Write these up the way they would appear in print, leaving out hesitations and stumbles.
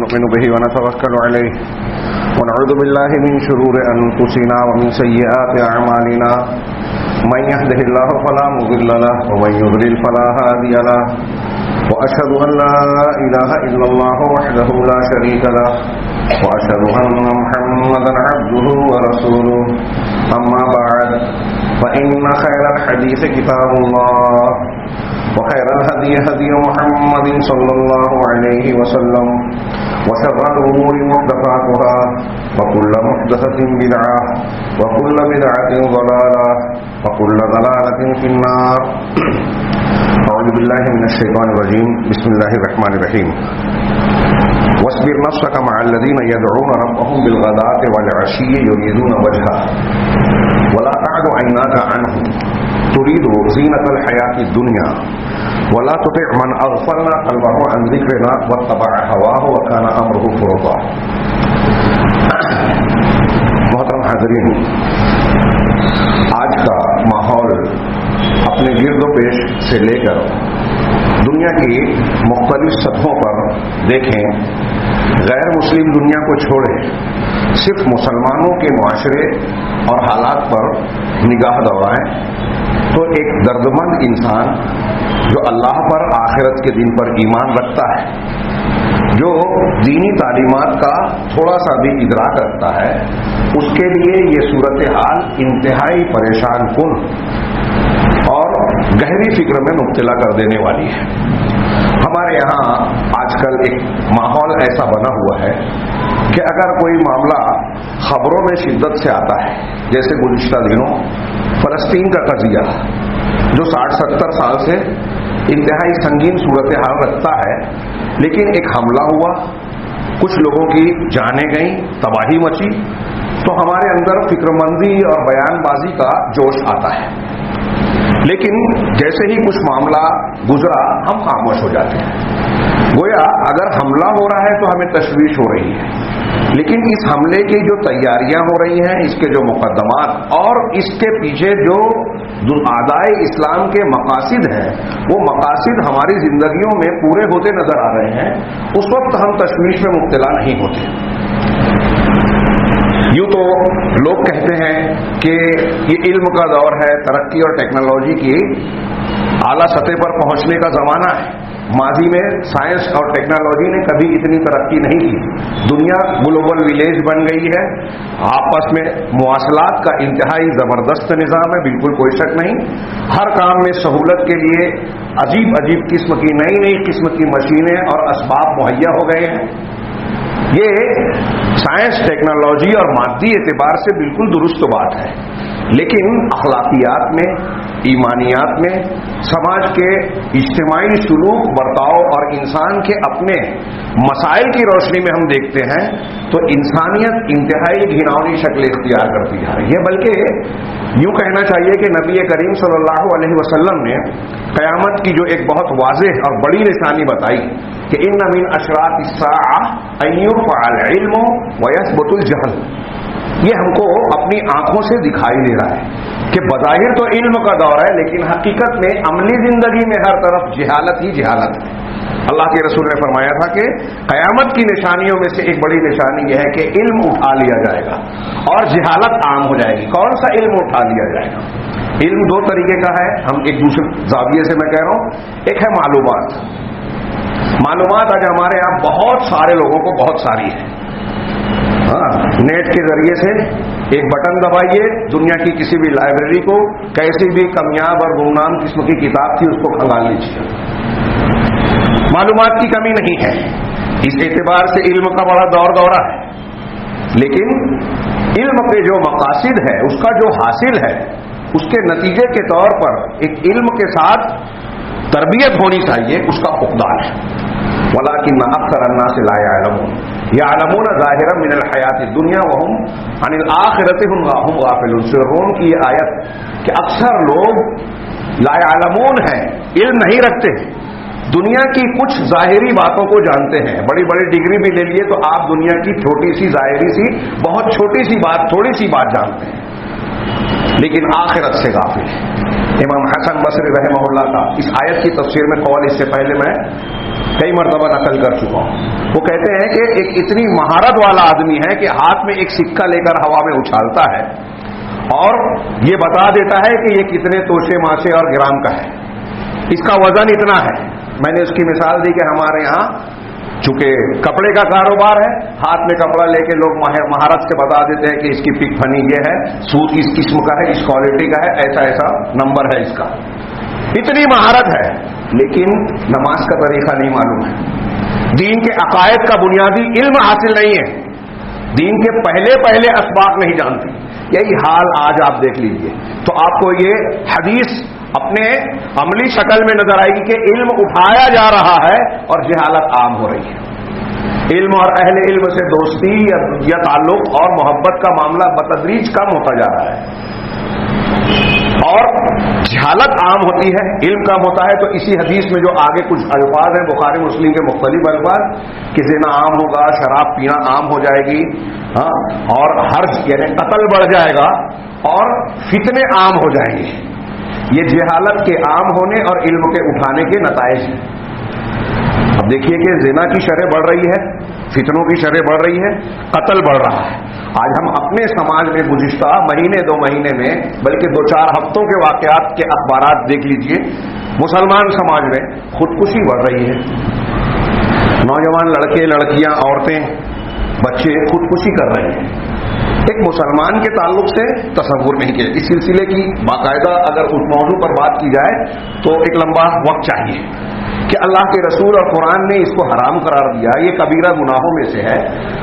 ونؤمن به ونتوكل عليه ونعوذ بالله من شرور أنفسنا ومن سيئات أعمالنا من يهده الله فلا مضل له ومن يضلل فلا هادي له وأشهد أن لا إله إلا الله وحده لا شريك له وأشهد أن محمدا عبده ورسوله أما بعد فإن خير الحديث كتاب الله وخير الهدي هدي محمد صلى الله عليه وسلم وشر الأمور محدثاتها وكل محدثة بدعة وكل بدعة ضلالة وكل ضلالة في النار. أعوذ بالله من الشيطان الرجيم. بسم الله الرحمن الرحيم. واصبر نفسك مع الذين يدعون ربهم بالغداة والعشي يريدون وجهه ولا تعد عيناك عنهم تريد زينة الحياة الدنيا ولا تطع من أغفلنا قلبه عن ذكرنا واتبع هواه وكان أمره فرطا. محترم حاضرین، آج کا ماحول اپنے گرد و پیش سے لے کر دنیا کی مختلف سطحوں پر دیکھیں، غیر مسلم دنیا کو چھوڑیں، صرف مسلمانوں کے معاشرے اور حالات پر نگاہ دوڑائیں تو ایک دردمند انسان جو اللہ پر آخرت کے دن پر ایمان رکھتا ہے، جو دینی تعلیمات کا تھوڑا سا بھی ادراک رکھتا ہے، اس کے لیے یہ صورتحال انتہائی پریشان کن اور گہری فکر میں مبتلا کر دینے والی ہے. ہمارے یہاں آج کل ایک ماحول ایسا بنا ہوا ہے کہ اگر کوئی معاملہ خبروں میں شدت سے آتا ہے، جیسے گزشتہ دنوں فلسطین کا قضیہ جو 60-70 سال سے انتہائی سنگین صورتحال رکھتا ہے، لیکن ایک حملہ ہوا، کچھ لوگوں کی جانیں گئیں، تباہی مچی، تو ہمارے اندر فکر مندی اور بیان بازی کا جوش آتا ہے. لیکن جیسے ہی کچھ معاملہ گزرا ہم خاموش ہو جاتے ہیں، گویا اگر حملہ ہو رہا ہے تو ہمیں تشویش ہو رہی ہے، لیکن اس حملے کی جو تیاریاں ہو رہی ہیں، اس کے جو مقدمات اور اس کے پیچھے جو اعدائے اسلام کے مقاصد ہیں، وہ مقاصد ہماری زندگیوں میں پورے ہوتے نظر آ رہے ہیں، اس وقت ہم تشویش میں مبتلا نہیں ہوتے. یوں تو لوگ کہتے ہیں کہ یہ علم کا دور ہے، ترقی اور ٹیکنالوجی کی اعلیٰ سطح پر پہنچنے کا زمانہ ہے. ماضی میں سائنس اور ٹیکنالوجی نے کبھی اتنی ترقی نہیں کی. دنیا گلوبل ولیج بن گئی ہے، آپس میں مواصلات کا انتہائی زبردست نظام ہے، بالکل کوئی شک نہیں. ہر کام میں سہولت کے لیے عجیب عجیب قسم کی نئی قسم کی مشینیں اور اسباب مہیا ہو گئے ہیں. یہ سائنس، ٹیکنالوجی اور مادی اعتبار سے بالکل درست بات ہے، لیکن اخلاقیات میں، ایمانیات میں، سماج کے اجتماعی سلوک، برتاؤ اور انسان کے اپنے مسائل کی روشنی میں ہم دیکھتے ہیں تو انسانیت انتہائی گھناؤنی شکل اختیار کرتی جا رہی ہے. بلکہ یوں کہنا چاہیے کہ نبی کریم صلی اللہ علیہ وسلم نے قیامت کی جو ایک بہت واضح اور بڑی نشانی بتائی کہ ان من اشراط الساعہ ان یرفع العلم ویثبت الجہل، یہ ہم کو اپنی آنکھوں سے دکھائی دے رہا ہے کہ بظاہر تو علم کا دور ہے، لیکن حقیقت میں عملی زندگی میں ہر طرف جہالت ہی جہالت ہے. اللہ کے رسول نے فرمایا تھا کہ قیامت کی نشانیوں میں سے ایک بڑی نشانی یہ ہے کہ علم اٹھا لیا جائے گا اور جہالت عام ہو جائے گی. کون سا علم اٹھا لیا جائے گا؟ علم دو طریقے کا ہے، ہم ایک دوسرے زاویے سے میں کہہ رہا ہوں. ایک ہے معلومات. معلومات آج ہمارے یہاں بہت سارے لوگوں کو بہت ساری ہے. نیٹ کے ذریعے سے ایک بٹن دبائیے، دنیا کی کسی بھی لائبریری کو کیسی بھی کمیاب اور گمنام قسم کی کتاب تھی اس کو کھنگال لیجیے. معلومات کی کمی نہیں ہے، اس اعتبار سے علم کا بڑا دورہ ہے. لیکن علم کے جو مقاصد ہے، اس کا جو حاصل ہے، اس کے نتیجے کے طور پر ایک علم کے ساتھ تربیت ہونی چاہیے، اس کا فقدان ہے. وَلَكِنَّ أَكْثَرَ النَّاسِ لَا يَعْلَمُونَ يَعْلَمُونَ ظَاهِرًا مِنَ الْحَيَاةِ الدُّنْيَا وَهُمْ عَنِ الْآخِرَةِ هُمْ غَافِلُونَ. روم کی یہ آیت کہ اکثر لوگ لا يعلمون ہیں، علم نہیں رکھتے، دنیا کی کچھ ظاہری باتوں کو جانتے ہیں. بڑی بڑی ڈگری بھی لے لیے تو آپ دنیا کی چھوٹی سی ظاہری سی بہت چھوٹی سی بات، تھوڑی سی بات جانتے ہیں، لیکن آخرت سے غافل ہے. امام حسن بصری رحمہ اللہ کا اس آیت کی تفسیر میں قول اس سے پہلے میں کئی مرتبہ نقل کر چکا ہوں. وہ کہتے ہیں کہ ایک اتنی مہارت والا آدمی ہے کہ ہاتھ میں ایک سکہ لے کر ہوا میں اچھالتا ہے اور یہ بتا دیتا ہے کہ یہ کتنے توشے ماشے اور گرام کا ہے, اس کا وزن اتنا ہے. میں نے اس کی مثال دی کہ ہمارے یہاں چونکہ کپڑے کا کاروبار ہے, ہاتھ میں کپڑا لے کے لوگ مہارت سے بتا دیتے ہیں کہ اس کی پک فنی یہ ہے, سوت اس قسم کا ہے, اس کوالٹی کا ہے, ایسا ایسا نمبر ہے اس کا. اتنی مہارت ہے, لیکن نماز کا طریقہ نہیں معلوم ہے, دین کے عقائد کا بنیادی علم حاصل نہیں ہے, دین کے پہلے اسباق نہیں جانتی. یہی حال آج آپ دیکھ لیجئے تو آپ کو یہ حدیث اپنے عملی شکل میں نظر آئے گی کہ علم اٹھایا جا رہا ہے اور جہالت عام ہو رہی ہے. علم اور اہل علم سے دوستی یا تعلق اور محبت کا معاملہ بتدریج کم ہوتا جا رہا ہے اور جہالت عام ہوتی ہے, علم کم ہوتا ہے. تو اسی حدیث میں جو آگے کچھ الفاظ ہیں بخاری مسلم کے مختلف الفاظ کہ زنا عام ہوگا, شراب پینا عام ہو جائے گی, ہاں, اور حرج یعنی قتل بڑھ جائے گا اور فتنے عام ہو جائیں گے. یہ جہالت کے عام ہونے اور علم کے اٹھانے کے نتائج ہیں. اب دیکھیے کہ زنا کی شرح بڑھ رہی ہے, فتنوں کی شرح بڑھ رہی ہے, قتل بڑھ رہا ہے. آج ہم اپنے سماج میں گزشتہ مہینے 2 مہینے میں بلکہ 2-4 ہفتوں کے واقعات کے اخبارات دیکھ لیجئے, مسلمان سماج میں خودکشی بڑھ رہی ہے. نوجوان لڑکے لڑکیاں عورتیں بچے خودکشی کر رہے ہیں. ایک مسلمان کے تعلق سے تصور نہیں کیا. اس سلسلے کی باقاعدہ اگر اس موضوع پر بات کی جائے تو ایک لمبا وقت چاہیے کہ اللہ کے رسول اور قرآن نے اس کو حرام قرار دیا, یہ کبیرہ گناہوں میں سے ہے.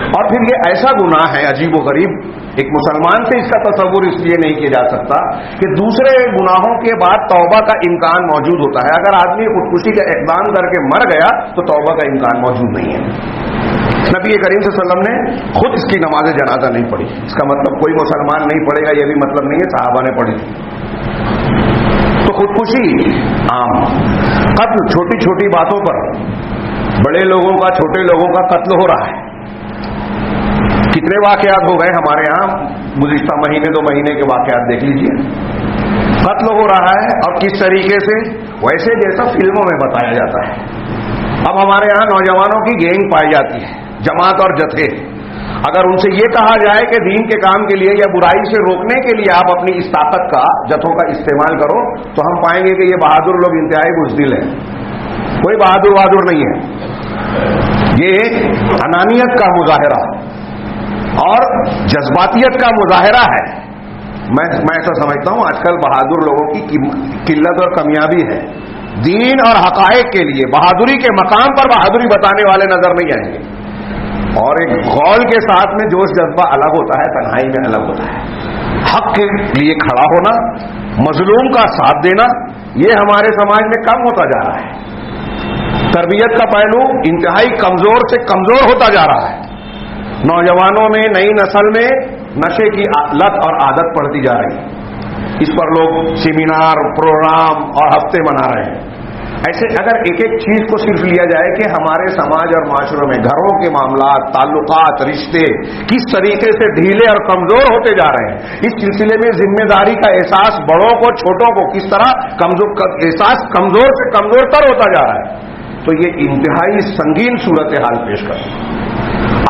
اور پھر یہ ایسا گناہ ہے عجیب و غریب, ایک مسلمان سے اس کا تصور اس لیے نہیں کیا جا سکتا کہ دوسرے گناہوں کے بعد توبہ کا امکان موجود ہوتا ہے. اگر آدمی خودکشی کا اقدام کر کے مر گیا تو توبہ کا امکان موجود نہیں ہے. نبی کریم صلی اللہ علیہ وسلم نے خود اس کی نماز جنازہ نہیں پڑھی. اس کا مطلب کوئی مسلمان نہیں پڑھے گا یہ بھی مطلب نہیں ہے, صحابہ نے پڑھی تھی. تو خودکشی عام, قتل چھوٹی چھوٹی باتوں پر بڑے لوگوں کا چھوٹے لوگوں کا قتل ہو رہا ہے. کتنے واقعات ہو گئے ہمارے ہاں گزشتہ مہینے 2 مہینے کے واقعات دیکھ لیجئے. قتل ہو رہا ہے اور کس طریقے سے, ویسے جیسا فلموں میں بتایا جاتا ہے. اب ہمارے ہاں نوجوانوں کی گینگ پائی جاتی ہے, جماعت اور جتھے. اگر ان سے یہ کہا جائے کہ دین کے کام کے لیے یا برائی سے روکنے کے لیے آپ اپنی اس طاقت کا جتھوں کا استعمال کرو تو ہم پائیں گے کہ یہ بہادر لوگ انتہائی بزدل ہیں. کوئی بہادر نہیں ہے. یہ انانیت کا مظاہرہ اور جذباتیت کا مظاہرہ ہے. میں ایسا سمجھتا ہوں آج کل بہادر لوگوں کی قلت اور کمیابی ہے. دین اور حقائق کے لیے بہادری کے مقام پر بہادری بتانے والے نظر نہیں آئیں گے. اور ایک غول کے ساتھ میں جوش جذبہ الگ ہوتا ہے, تنہائی میں الگ ہوتا ہے. حق کے لیے کھڑا ہونا, مظلوم کا ساتھ دینا, یہ ہمارے سماج میں کم ہوتا جا رہا ہے. تربیت کا پہلو انتہائی کمزور سے کمزور ہوتا جا رہا ہے. نوجوانوں میں, نئی نسل میں نشے کی لت اور عادت پڑتی جا رہی ہے. اس پر لوگ سیمینار, پروگرام اور ہفتے منا رہے ہیں. ایسے اگر ایک ایک چیز کو صرف لیا جائے کہ ہمارے سماج اور معاشروں میں گھروں کے معاملات, تعلقات, رشتے کس طریقے سے ڈھیلے اور کمزور ہوتے جا رہے ہیں, اس سلسلے میں ذمہ داری کا احساس بڑوں کو چھوٹوں کو کس طرح احساس کمزور سے کمزور تر ہوتا جا رہا ہے, تو یہ انتہائی سنگین صورتحال پیش کرتی ہے.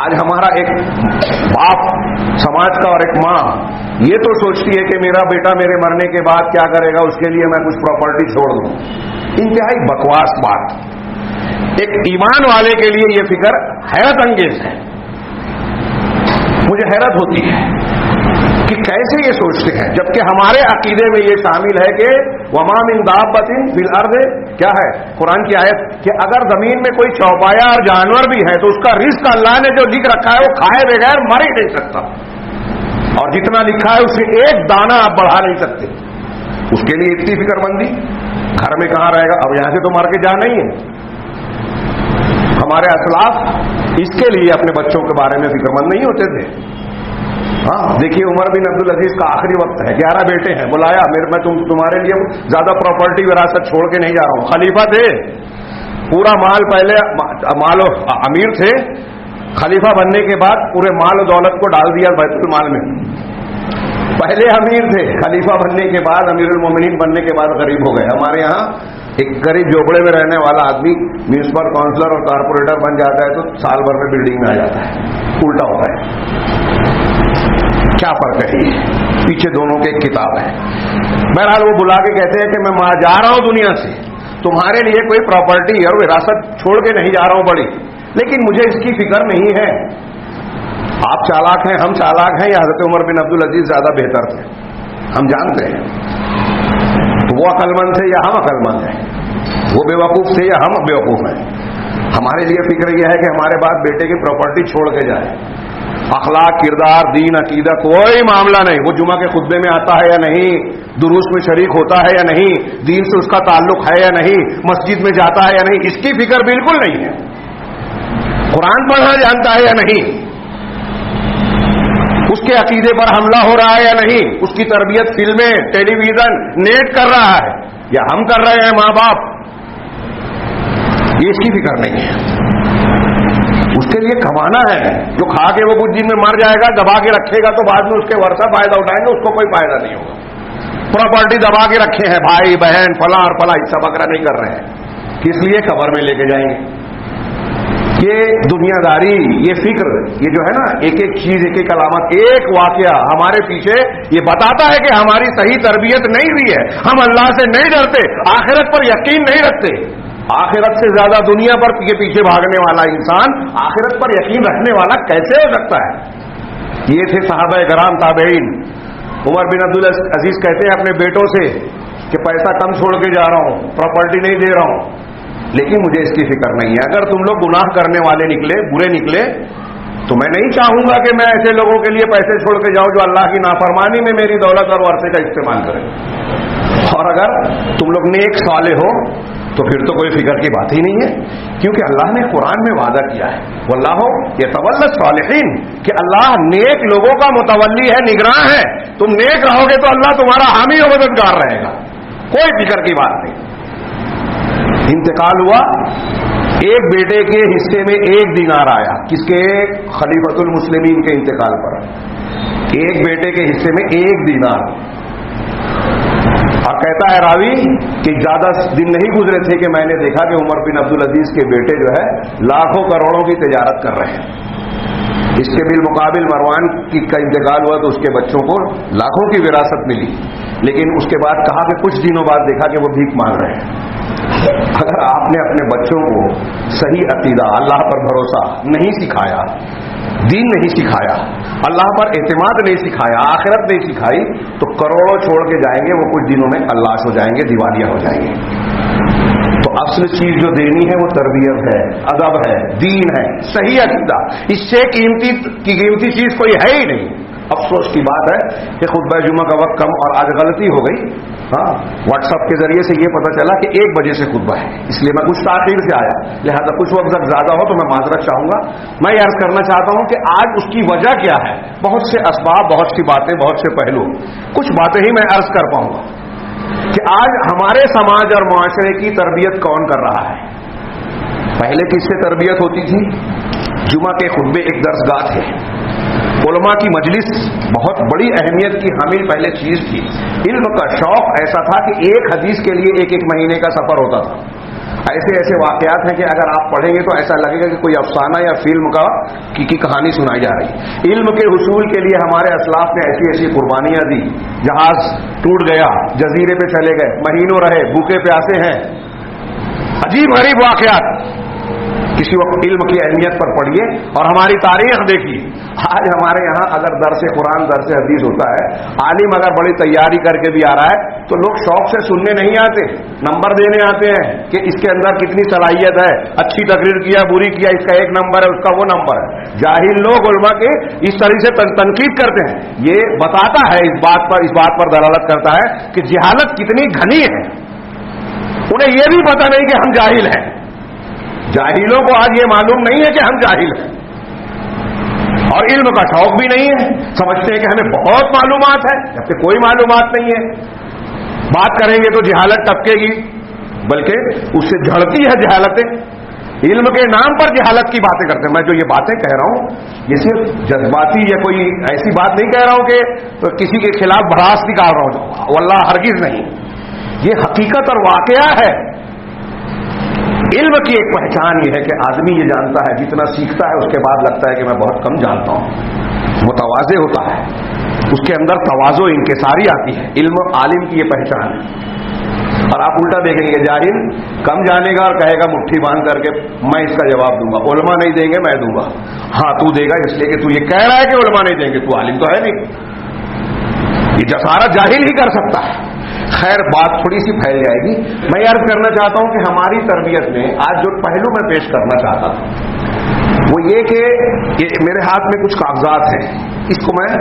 آج ہمارا ایک باپ سماج کا اور ایک ماں یہ تو سوچتی ہے کہ میرا بیٹا میرے مرنے کے بعد کیا کرے گا, اس کے لیے میں کچھ پراپرٹی چھوڑ دوں. انتہائی بکواس بات. ایک ایمان والے کے لیے یہ فکر حیرت انگیز ہے. مجھے حیرت ہوتی ہے کہ کیسے یہ سوچتے ہیں, جبکہ ہمارے عقیدے میں یہ شامل ہے کہ وما من دابۃ فی الارض, کیا ہے قرآن کی آیت, کہ اگر زمین میں کوئی چوپایا اور جانور بھی ہے تو اس کا رزق اللہ نے جو لکھ رکھا ہے وہ کھائے بغیر مر ہی نہیں سکتا, اور جتنا لکھا ہے اس سے ایک دانہ آپ بڑھا نہیں سکتے. اس کے لیے اتنی فکر مندی, گھر میں کہاں رہے گا, اب یہاں سے تو مر کے جانا ہی ہے. ہمارے اسلاف اس کے لیے اپنے بچوں کے بارے میں فکر مند نہیں ہوتے تھے. ہاں دیکھیے عمر بن عبدالعزیز کا آخری وقت ہے, 11 بیٹے ہیں, بلایا میں تمہارے لیے زیادہ پراپرٹی وراثت چھوڑ کے نہیں جا رہا ہوں. خلیفہ تھے, پورا مال پہلے مال امیر تھے, خلیفہ بننے کے بعد پورے مال و دولت کو ڈال دیا بیت المال میں. پہلے امیر تھے، خلیفہ بننے کے بعد، امیر المومنین بننے کے بعد غریب ہو گئے. ہمارے یہاں ایک غریب جھوپڑے میں رہنے والا آدمی میونسپل کونسلر اور کارپوریٹر بن جاتا ہے تو سال بھر میں بلڈنگ میں آ جاتا ہے. الٹا ہوتا ہے. کیا فرق ہے؟ پیچھے دونوں کے ایک کتاب ہے. بہرحال وہ بلا کے کہتے ہیں کہ میں جا رہا ہوں دنیا سے، تمہارے لیے کوئی پراپرٹی اور وراثت چھوڑ کے نہیں جا رہا ہوں بڑی، لیکن مجھے اس کی فکر نہیں ہے. آپ چالاک ہیں، ہم چالاک ہیں، یا حضرت عمر بن عبدالعزیز زیادہ بہتر تھے؟ ہم جانتے ہیں. وہ عقل مند تھے یا ہم عقل مند ہیں؟ وہ بیوقوف تھے یا ہم بیوقوف ہیں؟ ہمارے لیے فکر یہ ہے کہ ہمارے بعد بیٹے کی پراپرٹی چھوڑ کے جائے. اخلاق، کردار، دین، عقیدہ کوئی معاملہ نہیں. وہ جمعہ کے خطبے میں آتا ہے یا نہیں، دروس میں شریک ہوتا ہے یا نہیں، دین سے اس کا تعلق ہے یا نہیں، مسجد میں جاتا ہے یا نہیں، اس کی فکر بالکل نہیں ہے. قرآن پڑھنا جانتا ہے یا نہیں، اس کے عقیدے پر حملہ ہو رہا ہے یا نہیں، اس کی تربیت فلمیں، ٹیلی ویژن، نیٹ کر رہا ہے یا ہم کر رہے ہیں ماں باپ، یہ اس کی فکر نہیں ہے. اس کے لیے کمانا ہے. جو کھا کے وہ کچھ دن میں مر جائے گا، دبا کے رکھے گا تو بعد میں اس کے ورثہ فائدہ اٹھائیں گے، اس کو کوئی فائدہ نہیں ہوگا. پراپرٹی دبا کے رکھے ہیں بھائی بہن فلاں اور فلاں، حصہ بکرا نہیں کر رہے ہیں، کس لیے؟ قبر میں لے کے جائیں گے. یہ دنیا داری، یہ فکر، یہ جو ہے نا ایک ایک چیز، ایک ایک علامت، ایک واقعہ ہمارے پیچھے یہ بتاتا ہے کہ ہماری صحیح تربیت نہیں ہوئی ہے. ہم اللہ سے نہیں ڈرتے، آخرت پر یقین نہیں رکھتے. آخرت سے زیادہ دنیا پر کے پیچھے بھاگنے والا انسان آخرت پر یقین رکھنے والا کیسے ہو سکتا ہے؟ یہ تھے صحابہ کرام، تابعین. عمر بن عبدالعزیز کہتے ہیں اپنے بیٹوں سے کہ پیسہ کم چھوڑ کے جا رہا ہوں، پراپرٹی نہیں دے رہا ہوں، لیکن مجھے اس کی فکر نہیں ہے. اگر تم لوگ گناہ کرنے والے نکلے، برے نکلے، تو میں نہیں چاہوں گا کہ میں ایسے لوگوں کے لیے پیسے چھوڑ کے جاؤں جو اللہ کی نافرمانی میں میری دولت اور ورثے کا استعمال کریں. اور اگر تم لوگ نیک صالح ہو تو پھر تو کوئی فکر کی بات ہی نہیں ہے، کیونکہ اللہ نے قرآن میں وعدہ کیا ہے واللہ یتولی الصالحین، کہ اللہ نیک لوگوں کا متولی ہے، نگراں ہے. تم نیک رہو گے تو اللہ تمہارا حامی و مددگار رہے گا، کوئی فکر کی بات نہیں. انتقال ہوا، ایک بیٹے کے حصے میں 1 دینار آیا. کس کے؟ خلیفۃ المسلمین کے انتقال پر ایک بیٹے کے حصے میں 1 دینار. اور کہتا ہے راوی کہ زیادہ دن نہیں گزرے تھے کہ میں نے دیکھا کہ عمر بن عبدالعزیز کے بیٹے جو ہے لاکھوں کروڑوں کی تجارت کر رہے ہیں. اس کے بالمقابل مروان کا انتقال ہوا تو اس کے بچوں کو لاکھوں کی وراثت ملی، لیکن اس کے بعد کہا کہ کچھ دنوں بعد دیکھا کہ وہ بھیک مانگ رہے ہیں. اگر آپ نے اپنے بچوں کو صحیح عقیدہ، اللہ پر بھروسہ نہیں سکھایا، دین نہیں سکھایا، اللہ پر اعتماد نہیں سکھایا، آخرت نہیں سکھائی، تو کروڑوں چھوڑ کے جائیں گے، وہ کچھ دنوں میں اللہ ہو جائیں گے، دیوالیہ ہو جائیں گے. تو اصل چیز جو دینی ہے وہ تربیت ہے، ادب ہے، دین ہے، صحیح عقیدہ. اس سے قیمتی چیز کوئی ہے ہی نہیں. افسوس کی بات ہے کہ خطبہ جمعہ کا وقت کم اور آج غلطی ہو گئی. ہاں، واٹس ایپ کے ذریعے سے یہ پتا چلا کہ 1 بجے سے خطبہ ہے، اس لیے میں کچھ تاخیر سے آیا، لہذا کچھ وقت زیادہ ہو تو میں معذرت چاہوں گا. میں یہ عرض کرنا چاہتا ہوں کہ آج اس کی وجہ کیا ہے؟ بہت سے اسباب، بہت سی باتیں، بہت سے پہلو. کچھ باتیں ہی میں عرض کر پاؤں گا کہ آج ہمارے سماج اور معاشرے کی تربیت کون کر رہا ہے. پہلے کس سے تربیت ہوتی تھی؟ جمعہ کے خطبے ایک درسگاہ تھے، علماء کی مجلس بہت بڑی اہمیت کی حامل پہلے چیز تھی. علم کا شوق ایسا تھا کہ ایک حدیث کے لیے 1 مہینے کا سفر ہوتا تھا. ایسے واقعات ہیں کہ اگر آپ پڑھیں گے تو ایسا لگے گا کہ کوئی افسانہ یا فلم کی کہانی سنائی جا رہی. علم کے حصول کے لیے ہمارے اسلاف نے ایسی قربانیاں دی. جہاز ٹوٹ گیا، جزیرے پہ چلے گئے، مہینوں رہے، بھوکے پیاسے ہیں، عجیب غریب واقعات. کسی وقت علم کی اہمیت پر پڑھیے اور ہماری تاریخ دیکھیے. آج ہمارے یہاں اگر درس قرآن، درس حدیث ہوتا ہے، عالم اگر بڑی تیاری کر کے بھی آ رہا ہے تو لوگ شوق سے سننے نہیں آتے، نمبر دینے آتے ہیں کہ اس کے اندر کتنی صلاحیت ہے، اچھی تقریر کیا، بری کیا، اس کا 1 نمبر ہے، اس کا وہ نمبر ہے. جاہل لوگ علماء کے اس طرح سے تنقید کرتے ہیں. یہ بتاتا ہے، اس بات پر دلالت کرتا ہے کہ جہالت کتنی گھنی ہے. انہیں یہ بھی پتہ نہیں کہ ہم جاہل ہیں. جاہلوں کو آج یہ معلوم نہیں ہے کہ ہم جاہل ہیں، اور علم کا شوق بھی نہیں ہے. سمجھتے ہیں کہ ہمیں بہت معلومات ہے، جبکہ کوئی معلومات نہیں ہے. بات کریں گے تو جہالت ٹپکے گی، بلکہ اس سے جھڑتی ہے جہالتیں. علم کے نام پر جہالت کی باتیں کرتے ہیں. میں جو یہ باتیں کہہ رہا ہوں یہ صرف جذباتی یا کوئی ایسی بات نہیں کہہ رہا ہوں کہ کسی کے خلاف بھڑاس نکال رہا ہوں, واللہ ہرگز نہیں. یہ حقیقت اور واقعہ ہے. علم کی ایک پہچان یہ ہے کہ آدمی یہ جانتا ہے, جتنا سیکھتا ہے اس کے بعد لگتا ہے کہ میں بہت کم جانتا ہوں, متواضع ہوتا ہے, اس کے اندر تواضع انکساری آتی ہے. علم عالم کی یہ پہچان ہے. اور آپ الٹا دیکھیں گے, جاہل کم جانے گا اور کہے گا مٹھی باندھ کر کے میں اس کا جواب دوں گا, علماء نہیں دیں گے میں دوں گا. ہاں تو دے گا اس لیے کہ تو یہ کہہ رہا ہے کہ علماء نہیں دیں گے, تو عالم تو ہے نہیں. یہ جسارت جاہل ہی کر سکتا ہے. خیر بات تھوڑی سی پھیل جائے گی. میں یہ عرض کرنا چاہتا ہوں کہ ہماری تربیت میں آج جو پہلو میں پیش کرنا چاہتا ہوں وہ یہ کہ میرے ہاتھ میں کچھ کاغذات ہیں. اس کو میں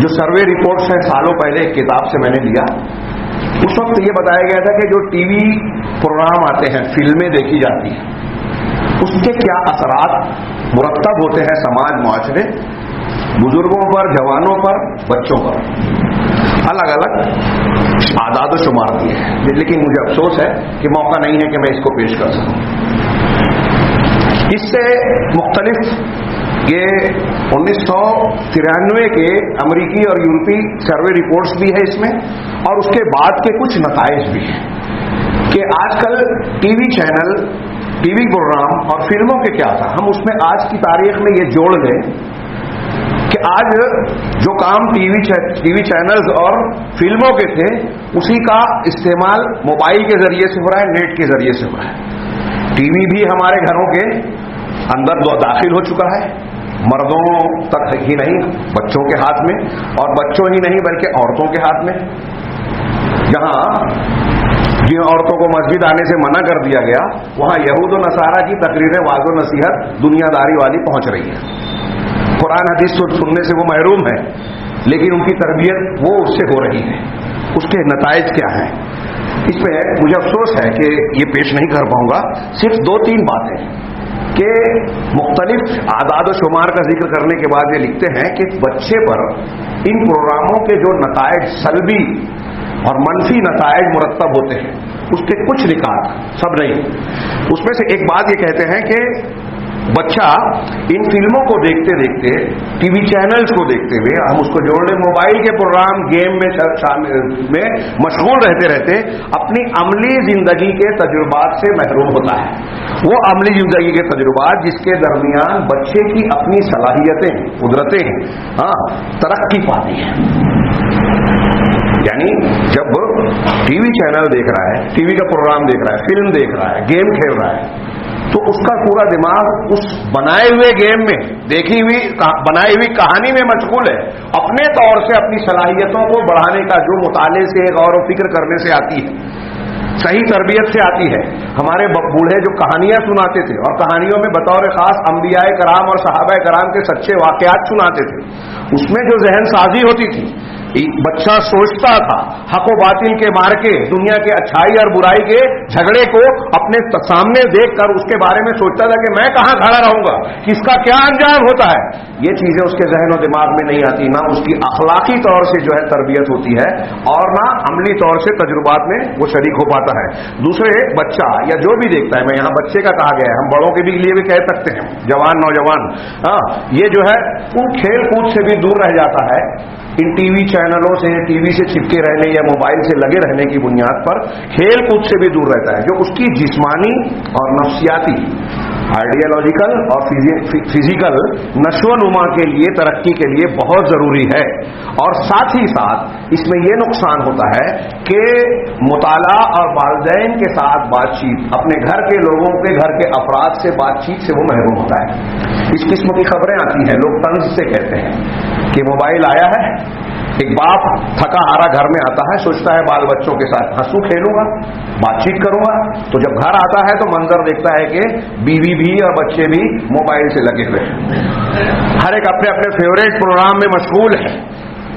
جو سروے رپورٹس ہیں سالوں پہلے ایک کتاب سے میں نے لیا. اس وقت یہ بتایا گیا تھا کہ جو ٹی وی پروگرام آتے ہیں, فلمیں دیکھی جاتی ہیں, اس کے کیا اثرات مرتب ہوتے ہیں سماج معاشرے, بزرگوں پر, جوانوں پر, بچوں پر. الگ الگ اعداد و شمار دیے ہیں, لیکن مجھے افسوس ہے کہ موقع نہیں ہے کہ میں اس کو پیش کر سکوں. اس سے مختلف یہ 1993 کے امریکی اور یورپی سروے رپورٹس بھی ہے اس میں, اور اس کے بعد کے کچھ نتائج بھی ہیں کہ آج کل T V channel, T V programme اور فلموں کے کیا تھا. ہم اس میں آج کی تاریخ میں یہ جوڑ لیں کہ آج جو کام ٹی وی چینلز اور فلموں کے تھے اسی کا استعمال موبائل کے ذریعے سے ہو رہا ہے, نیٹ کے ذریعے سے ہو رہا ہے. ٹی وی بھی ہمارے گھروں کے اندر داخل ہو چکا ہے, مردوں تک ہی نہیں بچوں کے ہاتھ میں, اور بچوں ہی نہیں بلکہ عورتوں کے ہاتھ میں. جہاں جن عورتوں کو مسجد آنے سے منع کر دیا گیا وہاں یہود و نصارہ کی تقریریں, واضح و نصیحت, دنیا داری والی پہنچ رہی ہے. قرآن حدیث سننے سے وہ محروم ہے, لیکن ان کی تربیت وہ اس سے ہو رہی ہے. اس کے نتائج کیا ہیں اس میں مجھے افسوس ہے کہ یہ پیش نہیں کر پاؤں گا. صرف 2-3 باتیں کہ مختلف اعداد و شمار کا ذکر کرنے کے بعد یہ لکھتے ہیں کہ بچے پر ان پروگراموں کے جو نتائج سلبی اور منفی نتائج مرتب ہوتے ہیں اس کے کچھ نکات, سب نہیں. اس میں سے ایک بات یہ کہتے ہیں کہ بچہ ان فلموں کو دیکھتے دیکھتے, ٹی وی چینلز کو دیکھتے ہوئے, ہم اس کو جوڑ لیں موبائل کے پروگرام, گیم میں مشغول رہتے رہتے اپنی عملی زندگی کے تجربات سے محروم ہوتا ہے. وہ عملی زندگی کے تجربات جس کے درمیان بچے کی اپنی صلاحیتیں, قدرتیں ترقی پاتی ہیں. یعنی جب ٹی وی چینل دیکھ رہا ہے, ٹی وی کا پروگرام دیکھ رہا ہے, فلم دیکھ رہا ہے, گیم کھیل رہا ہے, تو اس کا پورا دماغ اس بنائے ہوئے گیم میں, بنائی ہوئی کہانی میں مشغول ہے. اپنے طور سے اپنی صلاحیتوں کو بڑھانے کا جو مطالعے سے, غور و فکر کرنے سے آتی ہے, صحیح تربیت سے آتی ہے. ہمارے بوڑھے جو کہانیاں سناتے تھے اور کہانیوں میں بطور خاص انبیاء کرام اور صحابہ کرام کے سچے واقعات سناتے تھے, اس میں جو ذہن سازی ہوتی تھی, بچہ سوچتا تھا حق و باطل کے مارکے, دنیا کے اچھائی اور برائی کے جھگڑے کو اپنے سامنے دیکھ کر اس کے بارے میں سوچتا تھا کہ میں کہاں کھڑا رہوں گا, کس کا کیا انجام ہوتا ہے. یہ چیزیں اس کے ذہن و دماغ میں نہیں آتی, نہ اس کی اخلاقی طور سے جو ہے تربیت ہوتی ہے, اور نہ عملی طور سے تجربات میں وہ شریک ہو پاتا ہے. دوسرے, بچہ یا جو بھی دیکھتا ہے, میں یہاں بچے کا کہا گیا ہے, ہم بڑوں کے بھی لیے بھی کہہ سکتے ہیں, جوان نوجوان, یہ جو ہے ان کھیل کود سے بھی دور رہ جاتا ہے. ان ٹی وی چینلوں سے, ٹی وی سے چپکے رہنے یا موبائل سے لگے رہنے کی بنیاد پر کھیل کود سے بھی دور رہتا ہے, جو اس کی جسمانی اور نفسیاتی, آئیڈیالوجیکل اور فزیکل نشو و نما کے لیے, ترقی کے لیے بہت ضروری ہے. اور ساتھ ہی ساتھ اس میں یہ نقصان ہوتا ہے کہ مطالعہ اور والدین کے ساتھ بات چیت, اپنے گھر کے لوگوں کے, گھر کے افراد سے بات چیت سے وہ محروم ہوتا ہے. اس قسم کی خبریں آتی ہیں, لوگ طنز سے کہتے ہیں کہ موبائل آیا ہے, ایک باپ تھکا ہارا گھر میں آتا ہے, سوچتا ہے بال بچوں کے ساتھ ہنسوں, کھیلوں گا, بات چیت کروں گا, تو جب گھر آتا ہے تو منظر دیکھتا ہے کہ بیوی بھی اور بچے بھی موبائل سے لگے ہوئے ہیں, ہر ایک اپنے اپنے فیوریٹ پروگرام میں مشغول ہے.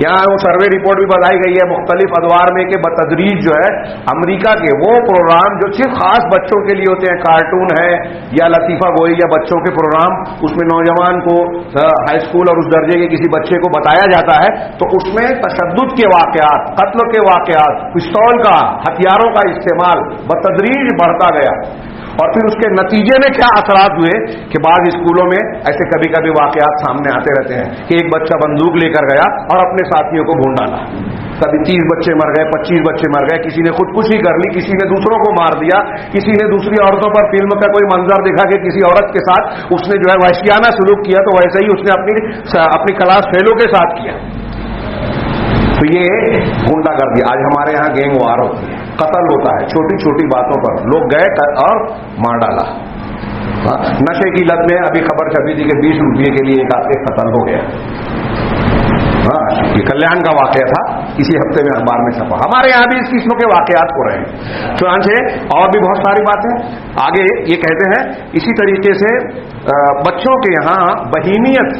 یہاں وہ سروے رپورٹ بھی بتائی گئی ہے مختلف ادوار میں کہ بتدریج جو ہے امریکہ کے وہ پروگرام جو صرف خاص بچوں کے لیے ہوتے ہیں، کارٹون ہے یا لطیفہ گوئی یا بچوں کے پروگرام، اس میں نوجوان کو ہائی اسکول اور اس درجے کے کسی بچے کو بتایا جاتا ہے، تو اس میں تشدد کے واقعات، قتل کے واقعات، پستول کا، ہتھیاروں کا استعمال بتدریج بڑھتا گیا، اور پھر اس کے نتیجے میں کیا اثرات ہوئے کہ بعض اسکولوں میں ایسے کبھی کبھی واقعات سامنے آتے رہتے ہیں کہ ایک بچہ بندوق لے کر گیا اور اپنے ساتھیوں کو بھون ڈالا، کبھی 30 بچے مر گئے، 25 بچے مر گئے، کسی نے خودکشی کر لی، کسی نے دوسروں کو مار دیا، کسی نے دوسری عورتوں پر فلم کا کوئی منظر دکھا کہ کسی عورت کے ساتھ اس نے جو ہے وحشیانہ سلوک کیا، تو ویسے ہی اس نے اپنی کلاس فیلو کے ساتھ کیا. تو یہ گنڈا گردی آج ہمارے یہاں گینگ وار ہوتی ہے، قتل ہوتا ہے چھوٹی چھوٹی باتوں پر، لوگ گئے اور مار ڈالا. نشے کی لت میں ابھی خبر چھپی تھی کہ 20 روپئے کے لیے ایک قتل ہو گیا. یہ کلیان کا واقعہ تھا، اسی ہفتے میں اخبار میں چھپا. ہمارے یہاں بھی اس قسم کے واقعات ہو رہے ہیں. چنانچہ اور بھی بہت ساری باتیں آگے یہ کہتے ہیں. اسی طریقے سے بچوں کے یہاں بہیمیت،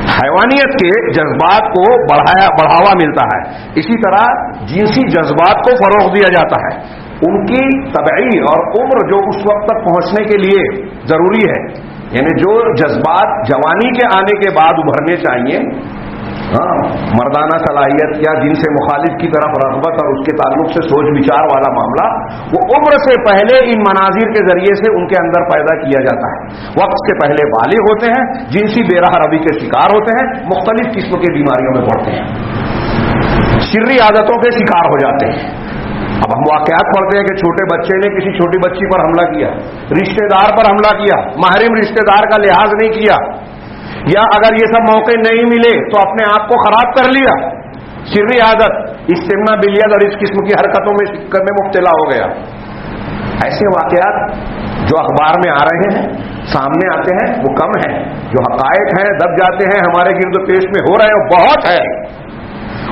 حیوانیت کے جذبات کو بڑھاوا ملتا ہے، اسی طرح جنسی جذبات کو فروغ دیا جاتا ہے. ان کی طبعی اور عمر جو اس وقت تک پہنچنے کے لیے ضروری ہے، یعنی جو جذبات جوانی کے آنے کے بعد ابھرنے چاہیے، مردانہ صلاحیت یا جن سے مخالف کی طرف رغبت اور اس کے تعلق سے سوچ بچار والا معاملہ، وہ عمر سے پہلے ان مناظر کے ذریعے سے ان کے اندر پیدا کیا جاتا ہے. وقت سے پہلے بالغ ہوتے ہیں، جنسی بے راہ روی کے شکار ہوتے ہیں، مختلف قسم کی بیماریوں میں پڑتے ہیں، شرری عادتوں کے شکار ہو جاتے ہیں. اب ہم واقعات پڑھتے ہیں کہ چھوٹے بچے نے کسی چھوٹی بچی پر حملہ کیا، رشتہ دار پر حملہ کیا، محرم رشتہ دار کا لحاظ نہیں کیا، یا اگر یہ سب موقع نہیں ملے تو اپنے آپ کو خراب کر لیا، شرری عادت، استمنا بلیت اور اس قسم کی حرکتوں میں مبتلا ہو گیا. ایسے واقعات جو اخبار میں آ رہے ہیں، سامنے آتے ہیں، وہ کم ہیں. جو حقائق ہیں دب جاتے ہیں ہمارے گرد و پیش میں ہو رہے ہیں، وہ بہت ہے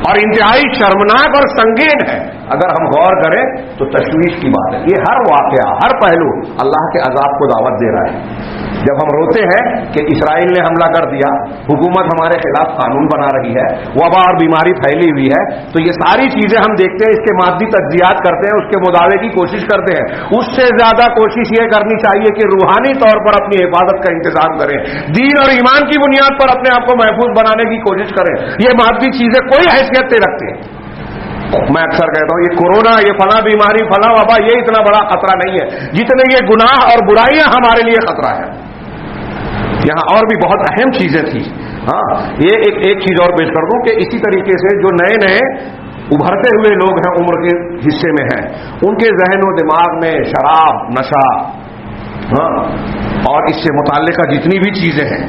اور انتہائی شرمناک اور سنگین ہے. اگر ہم غور کریں تو تشویش کی بات ہے. یہ ہر واقعہ، ہر پہلو اللہ کے عذاب کو دعوت دے رہا ہے. جب ہم روتے ہیں کہ اسرائیل نے حملہ کر دیا، حکومت ہمارے خلاف قانون بنا رہی ہے، وبا اور بیماری پھیلی ہوئی ہے، تو یہ ساری چیزیں ہم دیکھتے ہیں، اس کے مادی تجزیات کرتے ہیں، اس کے مداوے کی کوشش کرتے ہیں. اس سے زیادہ کوشش یہ کرنی چاہیے کہ روحانی طور پر اپنی حفاظت کا انتظام کریں، دین اور ایمان کی بنیاد پر اپنے آپ کو محفوظ بنانے کی کوشش کریں. یہ مادی چیزیں کوئی حیثیت نہیں رکھتے. میں اکثر کہتا ہوں یہ کورونا، یہ فلاں بیماری، فلاں وبا، یہ اتنا بڑا خطرہ نہیں ہے جتنے یہ گناہ اور برائیاں ہمارے لیے خطرہ ہے. یہاں اور بھی بہت اہم چیزیں تھیں. یہ ایک چیز اور پیش کر دوں کہ اسی طریقے سے جو نئے نئے ابھرتے ہوئے لوگ ہیں، عمر کے حصے میں ہیں، ان کے ذہن و دماغ میں شراب، نشہ اور اس سے متعلقہ جتنی بھی چیزیں ہیں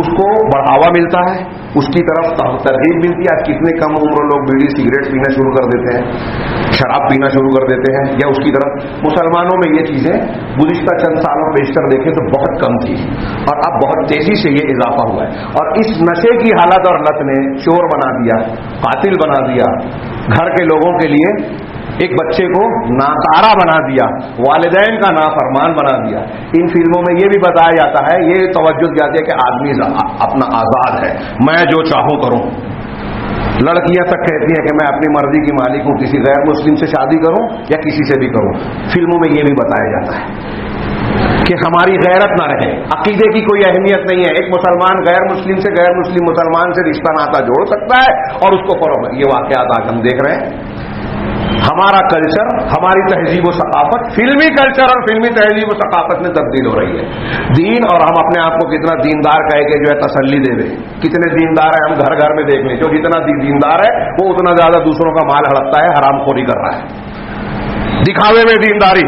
اس کو بڑھاوا ملتا ہے، اس کی طرف ترغیب ملتی ہے. کتنے کم عمر لوگ بیڑی سگریٹ پینا شروع کر دیتے ہیں، شراب پینا شروع کر دیتے ہیں، یا اس کی طرف. مسلمانوں میں یہ چیزیں گزشتہ چند سالوں بیشتر دیکھیں تو بہت کم تھی، اور اب بہت تیزی سے یہ اضافہ ہوا ہے. اور اس نشے کی حالت اور لت نے چور بنا دیا، قاتل بنا دیا، گھر کے لوگوں کے لیے ایک بچے کو ناکارہ بنا دیا، والدین کا نافرمان بنا دیا. ان فلموں میں یہ بھی بتایا جاتا ہے، یہ توجہ جاتی ہے کہ آدمی اپنا آزاد ہے، میں جو چاہوں کروں. لڑکیاں تک کہتی ہیں کہ میں اپنی مرضی کی مالک ہوں، کسی غیر مسلم سے شادی کروں یا کسی سے بھی کروں. فلموں میں یہ بھی بتایا جاتا ہے کہ ہماری غیرت نہ رہے، عقیدے کی کوئی اہمیت نہیں ہے. ایک مسلمان غیر مسلم سے، غیر مسلم مسلمان سے رشتہ ناتا جوڑ سکتا ہے اور اس کو فروغ. یہ واقعات آج ہم دیکھ رہے ہیں. ہمارا کلچر، ہماری تہذیب و ثقافت فلمی کلچر اور فلمی تہذیب و ثقافت میں تبدیل ہو رہی ہے. دین، اور ہم اپنے آپ کو کتنا دیندار کہہ کے جو ہے تسلی دے دیں. کتنے دیندار ہیں ہم گھر گھر میں دیکھ لیں. جو جتنا دیندار ہے وہ اتنا زیادہ دوسروں کا مال ہڑپتا ہے، حرام خوری کر رہا ہے. دکھاوے میں دینداری،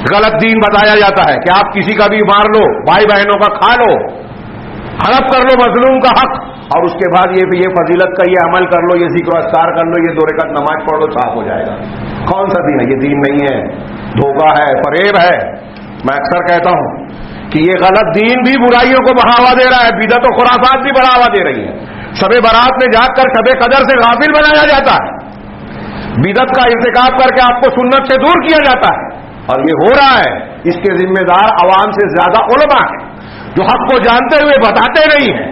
غلط دین بتایا جاتا ہے کہ آپ کسی کا بھی مار لو، بھائی بہنوں کا کھا لو، ہڑپ کر لو مظلوم کا حق، اور اس کے بعد یہ فضیلت کا یہ عمل کر لو، یہ ذکر و اذکار کر لو، یہ 2 رکعت نماز پڑھ لو، صاف ہو جائے گا. کون سا دین ہے یہ؟ دین نہیں ہے، دھوکہ ہے، فریب ہے. میں اکثر کہتا ہوں کہ یہ غلط دین بھی برائیوں کو بڑھاوا دے رہا ہے، بدعت و خرافات بھی بڑھاوا دے رہی ہے. شب برات میں جا کر شب قدر سے غافل بنایا جاتا ہے، بدعت کا ارتکاب کر کے آپ کو سنت سے دور کیا جاتا ہے، اور یہ ہو رہا ہے. اس کے ذمہ دار عوام سے زیادہ علماء ہیں جو حق کو جانتے ہوئے بتاتے نہیں ہیں.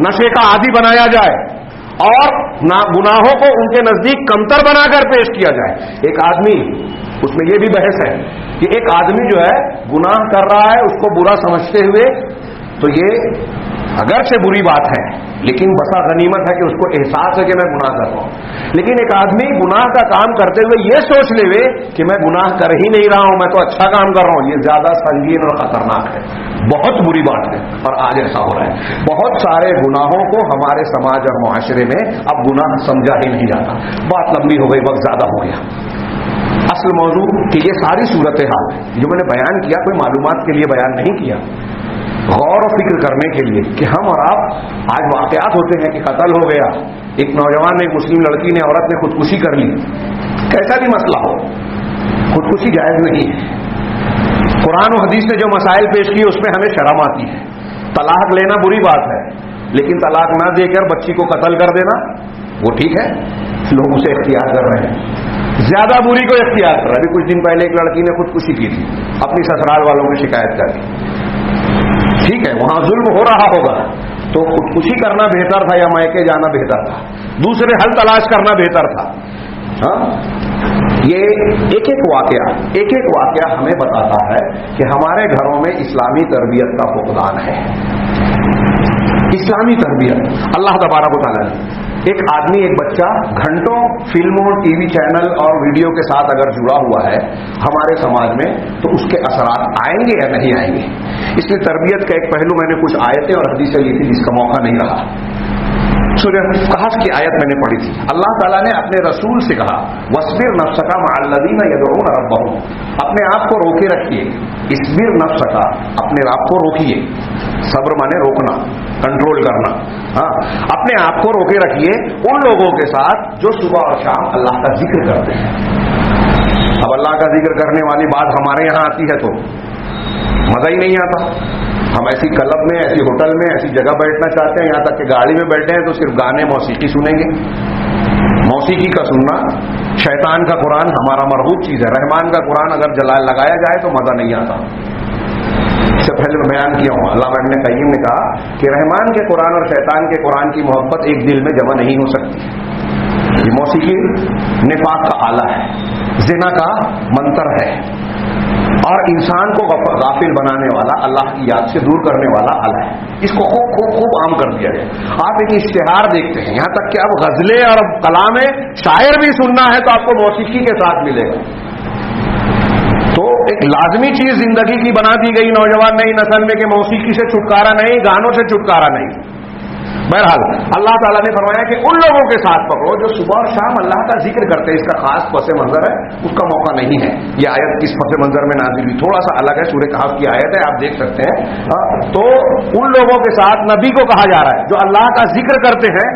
نشے کا عادی بنایا جائے اور گناہوں کو ان کے نزدیک کمتر بنا کر پیش کیا جائے. ایک آدمی، اس میں یہ بھی بحث ہے کہ ایک آدمی جو ہے گناہ کر رہا ہے، اس کو برا سمجھتے ہوئے، تو یہ اگرچہ بری بات ہے لیکن بسا غنیمت ہے کہ اس کو احساس ہے کہ میں گناہ کر رہا ہوں. لیکن ایک آدمی گناہ کا کام کرتے ہوئے یہ سوچ لے کہ میں گناہ کر ہی نہیں رہا ہوں، میں تو اچھا کام کر رہا ہوں، یہ زیادہ سنگین اور خطرناک ہے، بہت بری بات ہے. اور آج ایسا ہو رہا ہے، بہت سارے گناہوں کو ہمارے سماج اور معاشرے میں اب گناہ سمجھا ہی نہیں جاتا. بات لمبی ہو گئی، وقت زیادہ ہو گیا. اصل موضوع کہ یہ ساری صورتحال جو میں نے بیان کیا کوئی معلومات کے لیے بیان نہیں کیا، غور و فکر کرنے کے لیے کہ ہم اور آپ آج واقعات ہوتے ہیں کہ قتل ہو گیا، ایک نوجوان نے، ایک مسلم لڑکی نے، عورت نے خودکشی کر لی. کیسا بھی مسئلہ ہو، خودکشی جائز نہیں ہے. قرآن و حدیث نے جو مسائل پیش کیے اس میں ہمیں شرم آتی ہے. طلاق لینا بری بات ہے، لیکن طلاق نہ دے کر بچی کو قتل کر دینا وہ ٹھیک ہے، لوگ اسے اختیار کر رہے ہیں. زیادہ بری کو اختیار کر رہا ہے. ابھی کچھ دن پہلے ایک لڑکی نے خودکشی کی تھی، اپنی سسرال والوں کی شکایت کر دی. ٹھیک ہے، وہاں ظلم ہو رہا ہوگا تو خودکشی کرنا بہتر تھا یا میکے جانا بہتر تھا، دوسرے حل تلاش کرنا بہتر تھا. یہ ایک ایک واقعہ ہمیں بتاتا ہے کہ ہمارے گھروں میں اسلامی تربیت کا فقدان ہے. اسلامی تربیت اللہ تبارک و تعالیٰ نے، ایک آدمی، ایک بچہ گھنٹوں فلموں، ٹی وی چینل اور ویڈیو کے ساتھ اگر جڑا ہوا ہے ہمارے سماج میں تو اس کے اثرات آئیں گے یا نہیں آئیں گے. اس لیے تربیت کا ایک پہلو میں نے کچھ آیتیں اور حدیثیں لی تھی جس کا موقع نہیں رہا. سورہ قحف کی آیت میں نے پڑھی تھی. اللہ تعالیٰ نے اپنے رسول سے کہا وَاصْبِرْ نَفْسَكَ مَعَ الَّذِينَ يَدْعُونَ رَبَّهُمْ، اپنے آپ کو روکے رکھیے. اصبر نفسك، اپنے آپ کو روکیے. صبر مانے روکنا، کنٹرول کرنا. اپنے آپ کو روکے رکھیے ان لوگوں کے ساتھ جو صبح اور شام اللہ کا ذکر کرتے ہیں. اب اللہ کا ذکر کرنے والی بات ہمارے یہاں آتی ہے تو مزہ ہی نہیں آتا. ہم ایسی کلب میں، ایسی ہوٹل میں، ایسی جگہ بیٹھنا چاہتے ہیں، یہاں تک کہ گاڑی میں بیٹھے ہیں تو صرف گانے، موسیقی سنیں گے. موسیقی کا سننا، شیطان کا قرآن ہمارا مرغوب چیز ہے. رحمان کا قرآن اگر لگایا جائے تو مزہ نہیں آتا. اس سے پہلے میں بیان کیا ہوں، علامہ ابن قیم نے کہا کہ رحمان کے قرآن اور شیطان کے قرآن کی محبت ایک دل میں جمع نہیں ہو سکتی. یہ موسیقی نفاق کا آلہ ہے، زنا کا منتر ہے، اور انسان کو غافل بنانے والا، اللہ کی یاد سے دور کرنے والا آلہ ہے. اس کو خوب عام کر دیا گیا. آپ ایک اشتہار دیکھتے ہیں، یہاں تک کہ اب غزلیں اور کلام شاعر بھی سننا ہے تو آپ کو موسیقی کے ساتھ ملے گا. تو ایک لازمی چیز زندگی کی بنا دی گئی نوجوان نئی نسل میں کہ موسیقی سے چھٹکارا نہیں، گانوں سے چھٹکارا نہیں. بہرحال اللہ تعالیٰ نے فرمایا کہ ان لوگوں کے ساتھ پکڑو جو صبح اور شام اللہ کا ذکر کرتے ہیں. اس کا خاص پس منظر ہے، اس کا موقع نہیں ہے. یہ آیت کس پس منظر میں نازل ہوئی تھوڑا سا الگ ہے، سورہ کہف کی آیت ہے، آپ دیکھ سکتے ہیں. تو ان لوگوں کے ساتھ نبی کو کہا جا رہا ہے جو اللہ کا ذکر کرتے ہیں،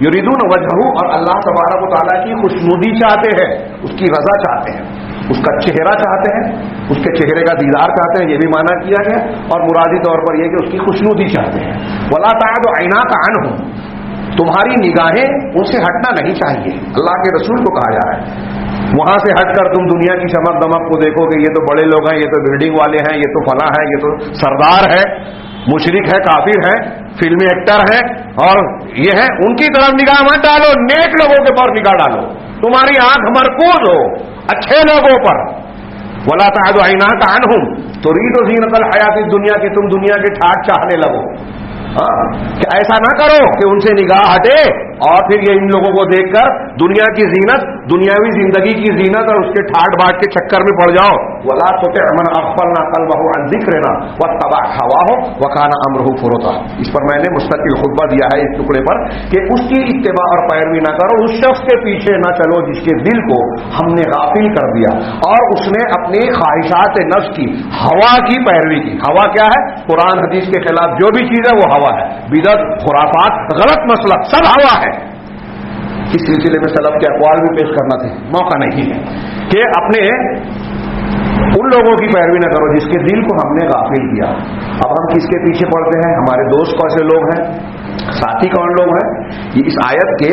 یریدون وجہہ، اور اللہ تبارک و تعالیٰ کی خوشنودی چاہتے ہیں، اس کی رضا چاہتے ہیں، اس کا چہرہ چاہتے ہیں، اس کے چہرے کا دیدار چاہتے ہیں. یہ بھی معنی کیا گیا، اور مرادی طور پر یہ کہ اس کی خوشنودی چاہتے ہیں. وَلَا تَعْدُ عَيْنَاكَ عَنْهُمْ، تمہاری نگاہیں ان سے ہٹنا نہیں چاہیے. اللہ کے رسول کو کہا جا رہا ہے وہاں سے ہٹ کر تم دنیا کی چمک دمک کو دیکھو کہ یہ تو بڑے لوگ ہیں، یہ تو بلڈنگ والے ہیں، یہ تو فلاں ہے، یہ تو سردار ہے، مشرک ہے، کافر ہے، فلمی ایکٹر ہے، اور یہ ہے. ان کی طرف نگاہ مت ڈالو، نیک لوگوں کے پر نگاہ ڈالو. تمہاری آنکھ مرکوز ہو اچھے لوگوں پر. وَلَا تَعْدُ عَيْنَاكَ عَنْهُمْ تُرِيدُ زِينَةَ الْحَيَاةِ الدُّنْيَا کہ تم دنیا کے ٹھاٹ چاہنے لگو. کہ ایسا نہ کرو کہ ان سے نگاہ ہٹے اور پھر یہ ان لوگوں کو دیکھ کر دنیا کی زینت، دنیاوی زندگی کی زینت اور اس کے ٹھاٹ باٹ کے چکر میں پڑ جاؤ. وَلَا تُطِعْ مَنْ أَغْفَلْنَا قَلْبَهُ عَنْ ذِكْرِنَا وَاتَّبَعَ هَوَاهُ وَكَانَ أَمْرُهُ فُرُطًا. اس پر میں نے مستقل خطبہ دیا ہے اس ٹکڑے پر کہ اس کی اتباع اور پیروی نہ کرو، اس شخص کے پیچھے نہ چلو جس کے دل کو ہم نے غافل کر دیا اور اس نے اپنی خواہشات نفس کی، ہوا کی پیروی کی. ہوا کیا ہے؟ قرآن حدیث کے خلاف جو بھی چیز ہے وہ ہوا ہے. بدعت، خرافات، غلط مسلک سب ہوا ہے. اس سلسلے میں سلف کے اقوال بھی پیش کرنا تھے، موقع نہیں ہے کہ اپنے ان لوگوں کی پیروی نہ کرو جس کے دل کو ہم نے غافل کیا. اب ہم کس کے پیچھے پڑتے ہیں؟ ہمارے دوست کون سے لوگ ہیں، ساتھی کون لوگ ہیں؟ یہ اس آیت کے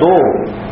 2